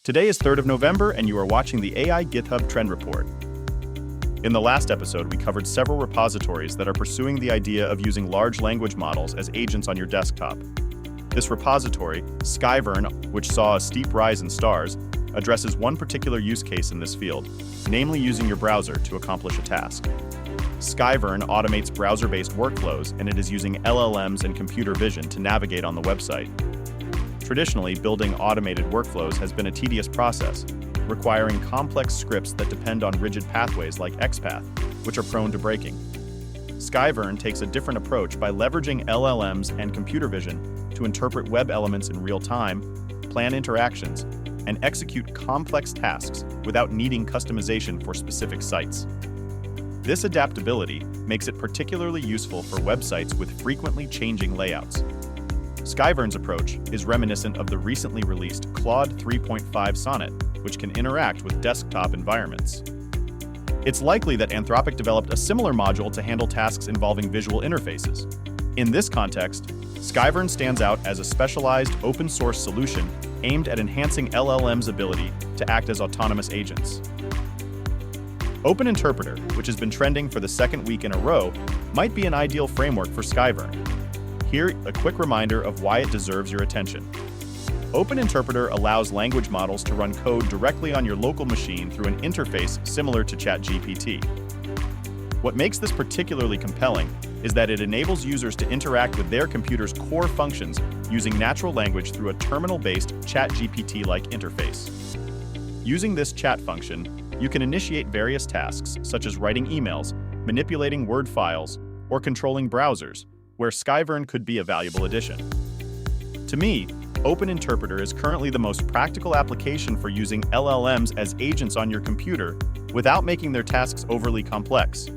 Today is 3rd of November, and you are watching the AI GitHub Trend Report. In the last episode, we covered several repositories that are pursuing the idea of using large language models as agents on your desktop. This repository, Skyvern, which saw a steep rise in stars, addresses one particular use case in this field, namely using your browser to accomplish a task. Skyvern automates browser-based workflows, and it is using LLMs and computer vision to navigate on the website. Traditionally, building automated workflows has been a tedious process, requiring complex scripts that depend on rigid pathways like XPath, which are prone to breaking. Skyvern takes a different approach by leveraging LLMs and computer vision to interpret web elements in real time, plan interactions, and execute complex tasks without needing customization for specific sites. This adaptability makes it particularly useful for websites with frequently changing layouts. Skyvern's approach is reminiscent of the recently released Claude 3.5 Sonnet, which can interact with desktop environments. It's likely that Anthropic developed a similar module to handle tasks involving visual interfaces. In this context, Skyvern stands out as a specialized open-source solution aimed at enhancing LLM's ability to act as autonomous agents. OpenInterpreter, which has been trending for the second week in a row, might be an ideal framework for Skyvern. Here, a quick reminder of why it deserves your attention. OpenInterpreter allows language models to run code directly on your local machine through an interface similar to ChatGPT. What makes this particularly compelling is that it enables users to interact with their computer's core functions using natural language through a terminal-based ChatGPT-like interface. Using this chat function, you can initiate various tasks such as writing emails, manipulating Word files, or controlling browsers, where Skyvern could be a valuable addition. To me, OpenInterpreter is currently the most practical application for using LLMs as agents on your computer without making their tasks overly complex.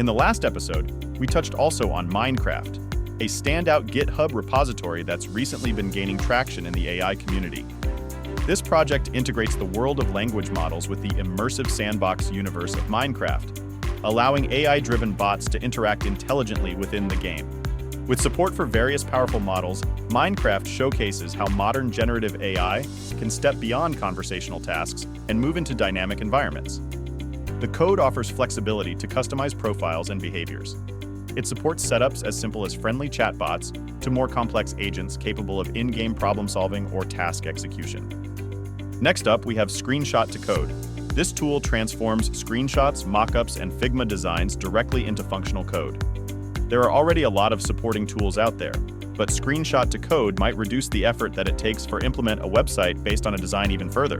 In the last episode, we touched also on Mindcraft, a standout GitHub repository that's recently been gaining traction in the AI community. This project integrates the world of language models with the immersive sandbox universe of Minecraft, allowing AI-driven bots to interact intelligently within the game. With support for various powerful models, Minecraft showcases how modern generative AI can step beyond conversational tasks and move into dynamic environments. The code offers flexibility to customize profiles and behaviors. It supports setups as simple as friendly chatbots to more complex agents capable of in-game problem-solving or task execution. Next up, we have Screenshot to Code. This tool transforms screenshots, mockups, and Figma designs directly into functional code. There are already a lot of supporting tools out there, but Screenshot to Code might reduce the effort that it takes to implement a website based on a design even further.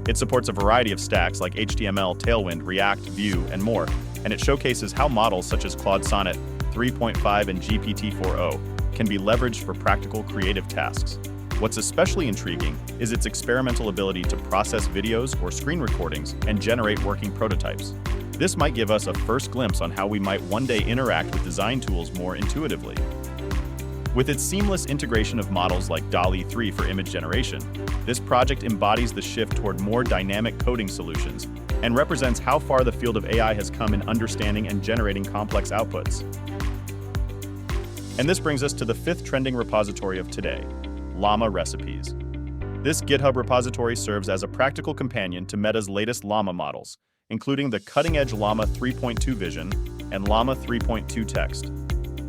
It supports a variety of stacks like HTML, Tailwind, React, Vue, and more, and it showcases how models such as Claude Sonnet 3.5 and GPT-4o can be leveraged for practical creative tasks. What's especially intriguing is its experimental ability to process videos or screen recordings and generate working prototypes. This might give us a first glimpse on how we might one day interact with design tools more intuitively. With its seamless integration of models like DALL-E 3 for image generation, this project embodies the shift toward more dynamic coding solutions and represents how far the field of AI has come in understanding and generating complex outputs. And this brings us to the 5th trending repository of today, llama-recipes. This GitHub repository serves as a practical companion to Meta's latest llama models, including the cutting-edge Llama 3.2 Vision and Llama 3.2 Text.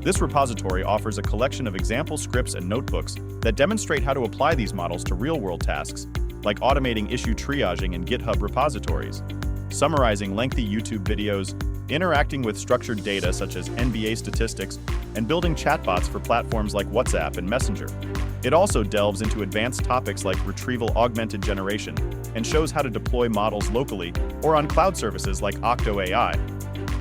This repository offers a collection of example scripts and notebooks that demonstrate how to apply these models to real-world tasks, like automating issue triaging in GitHub repositories, summarizing lengthy YouTube videos, interacting with structured data such as NBA statistics, and building chatbots for platforms like WhatsApp and Messenger. It also delves into advanced topics like retrieval augmented generation and shows how to deploy models locally or on cloud services like Octo.ai.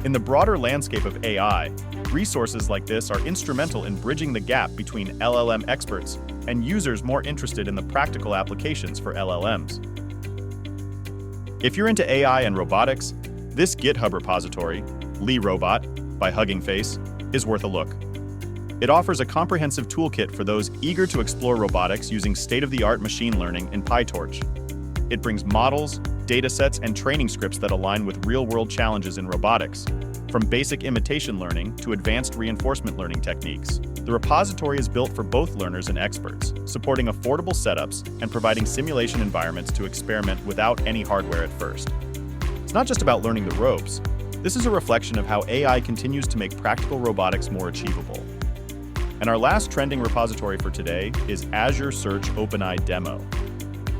In the broader landscape of AI, resources like this are instrumental in bridging the gap between LLM experts and users more interested in the practical applications for LLMs. If you're into AI and robotics, this GitHub repository, lerobot by Hugging Face, is worth a look. It offers a comprehensive toolkit for those eager to explore robotics using state-of-the-art machine learning in PyTorch. It brings models, datasets, and training scripts that align with real-world challenges in robotics, from basic imitation learning to advanced reinforcement learning techniques. The repository is built for both learners and experts, supporting affordable setups and providing simulation environments to experiment without any hardware at first. It's not just about learning the ropes. This is a reflection of how AI continues to make practical robotics more achievable. And our last trending repository for today is azure-search-openai-demo.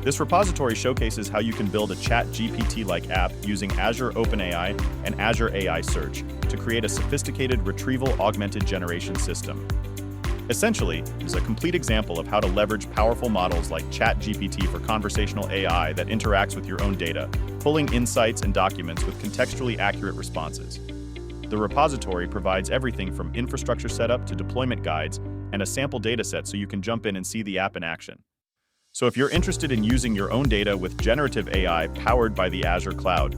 This repository showcases how you can build a ChatGPT-like app using Azure OpenAI and Azure AI Search to create a sophisticated retrieval augmented generation system. Essentially, it's a complete example of how to leverage powerful models like ChatGPT for conversational AI that interacts with your own data, pulling insights and documents with contextually accurate responses. The repository provides everything from infrastructure setup to deployment guides and a sample dataset so you can jump in and see the app in action. So if you're interested in using your own data with generative AI powered by the Azure cloud,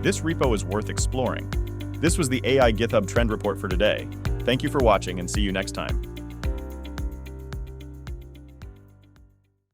this repo is worth exploring. This was the AI Github Trend Report for today. Thank you for watching and see you next time.